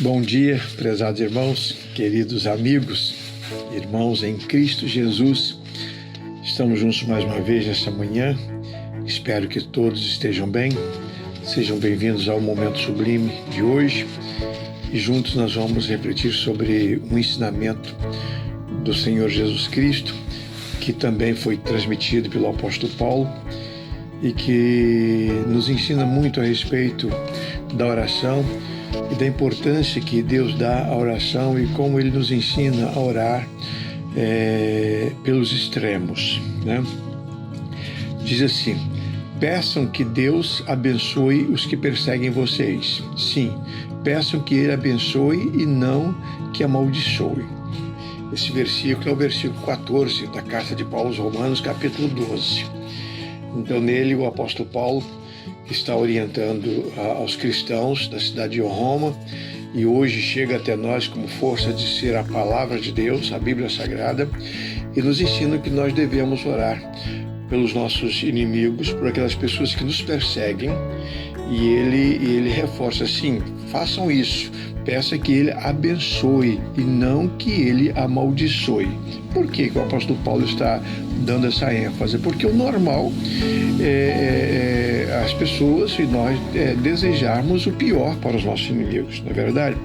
Bom dia, prezados irmãos, queridos amigos, irmãos em Cristo Jesus. Estamos juntos mais uma vez nesta manhã. Espero que todos estejam bem. Sejam bem-vindos ao Momento Sublime de hoje. E juntos nós vamos refletir sobre um ensinamento do Senhor Jesus Cristo, que também foi transmitido pelo apóstolo Paulo e que nos ensina muito a respeito da oração e da importância que Deus dá à oração e como Ele nos ensina a orar pelos extremos, né? Diz assim: peçam que Deus abençoe os que perseguem vocês. Sim, peçam que Ele abençoe e não que amaldiçoe. Esse versículo é o versículo 14 da carta de Paulo aos Romanos, capítulo 12. Então, nele, o apóstolo Paulo está orientando aos cristãos da cidade de Roma, e hoje chega até nós como força de ser a palavra de Deus, a Bíblia Sagrada, e nos ensina que nós devemos orar pelos nossos inimigos, por aquelas pessoas que nos perseguem, e ele reforça assim: façam isso, peça que Ele abençoe e não que Ele amaldiçoe. Por que o apóstolo Paulo está dando essa ênfase? Porque o normal é as pessoas e nós desejarmos o pior para os nossos inimigos, não é verdade?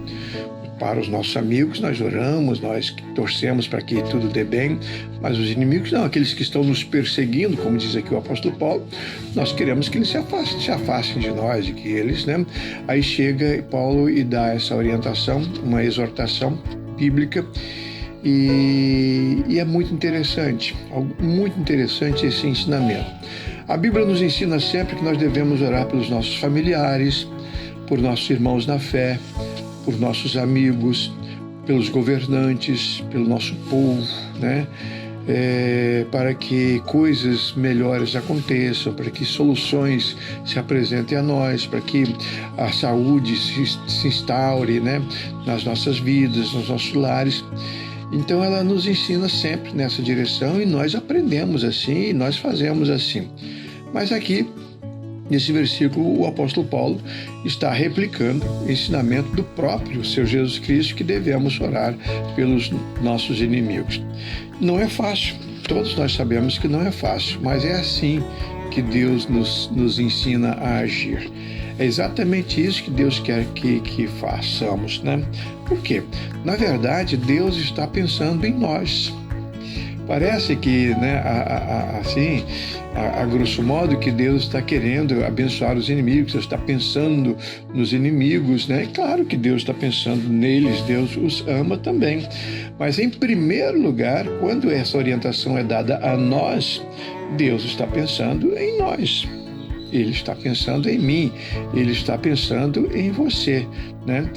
Para os nossos amigos nós oramos, nós torcemos para que tudo dê bem, mas os inimigos não, aqueles que estão nos perseguindo, como diz aqui o apóstolo Paulo, nós queremos que eles se afastem de nós, e que eles, né? Aí chega Paulo e dá essa orientação, uma exortação bíblica, e é muito interessante esse ensinamento. A Bíblia nos ensina sempre que nós devemos orar pelos nossos familiares, por nossos irmãos na fé, por nossos amigos, pelos governantes, pelo nosso povo, né? Para que coisas melhores aconteçam, para que soluções se apresentem a nós, para que a saúde se instaure, né? Nas nossas vidas, nos nossos lares. Então ela nos ensina sempre nessa direção e nós aprendemos assim e nós fazemos assim. Mas aqui, nesse versículo, o apóstolo Paulo está replicando o ensinamento do próprio Senhor Jesus Cristo, que devemos orar pelos nossos inimigos. Não é fácil, todos nós sabemos que não é fácil, mas é assim que Deus nos ensina a agir. É exatamente isso que Deus quer que façamos, né? Por quê? Na verdade, Deus está pensando em nós. Parece que, né, a grosso modo, que Deus está querendo abençoar os inimigos, Deus está pensando nos inimigos, né? Claro que Deus está pensando neles, Deus os ama também. Mas, em primeiro lugar, quando essa orientação é dada a nós, Deus está pensando em nós. Ele está pensando em mim, Ele está pensando em você, né?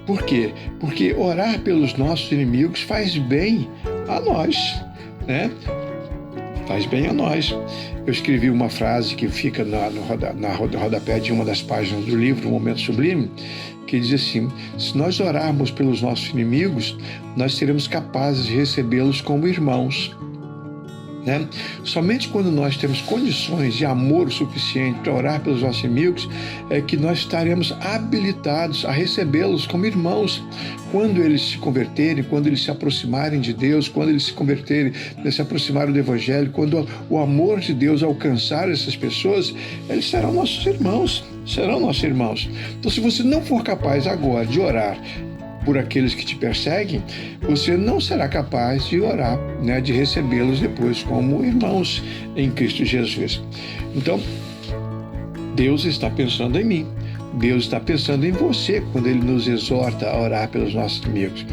Por quê? Porque orar pelos nossos inimigos faz bem a nós, né? Faz bem a nós. Eu escrevi uma frase que fica no rodapé de uma das páginas do livro, Momento Sublime, que diz assim: se nós orarmos pelos nossos inimigos, nós seremos capazes de recebê-los como irmãos, né? Somente quando nós temos condições de amor suficiente para orar pelos nossos inimigos é que nós estaremos habilitados a recebê-los como irmãos. Quando eles se converterem, quando eles se aproximarem de Deus, quando eles se converterem, se aproximarem do Evangelho, quando o amor de Deus alcançar essas pessoas, eles serão nossos irmãos, Então, se você não for capaz agora de orar por aqueles que te perseguem, você não será capaz de orar, né, de recebê-los depois como irmãos em Cristo Jesus. Então, Deus está pensando em mim, Deus está pensando em você quando Ele nos exorta a orar pelos nossos inimigos.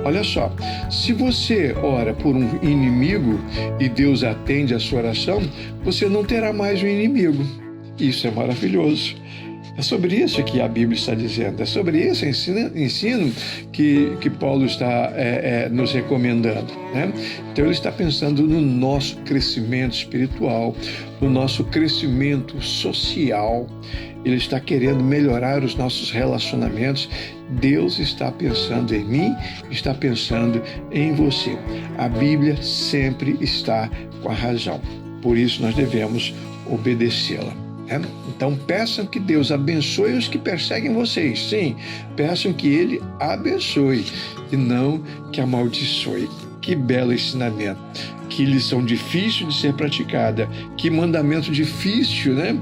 Olha só, se você ora por um inimigo e Deus atende a sua oração, você não terá mais um inimigo. Isso é maravilhoso. É sobre isso que a Bíblia está dizendo, é sobre esse ensino que Paulo está nos recomendando, né? Então ele está pensando no nosso crescimento espiritual, no nosso crescimento social, ele está querendo melhorar os nossos relacionamentos. Deus está pensando em mim, está pensando em você. A Bíblia sempre está com a razão, por isso nós devemos obedecê-la. né? Então peçam que Deus abençoe os que perseguem vocês. Sim, peçam que Ele abençoe e não que amaldiçoe. Que belo ensinamento. Que lição difícil de ser praticada. Que mandamento difícil, né?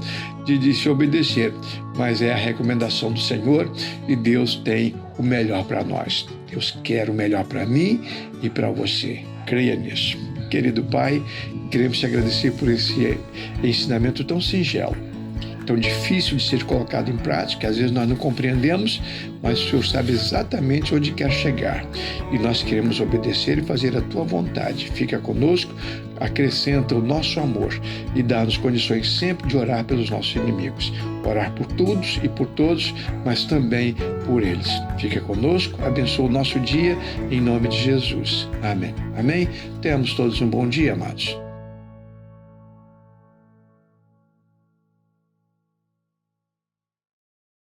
De se obedecer. Mas é a recomendação do Senhor e Deus tem o melhor para nós. Deus quer o melhor para mim e para você. Creia nisso. Querido Pai, queremos te agradecer por esse ensinamento tão singelo, tão difícil de ser colocado em prática. Às vezes nós não compreendemos, mas o Senhor sabe exatamente onde quer chegar. E nós queremos obedecer e fazer a tua vontade. Fica conosco, acrescenta o nosso amor e dá-nos condições sempre de orar pelos nossos inimigos. Orar por todos e por todos, mas também por eles. Fica conosco, abençoa o nosso dia, em nome de Jesus. Amém. Amém? Tenhamos todos um bom dia, amados.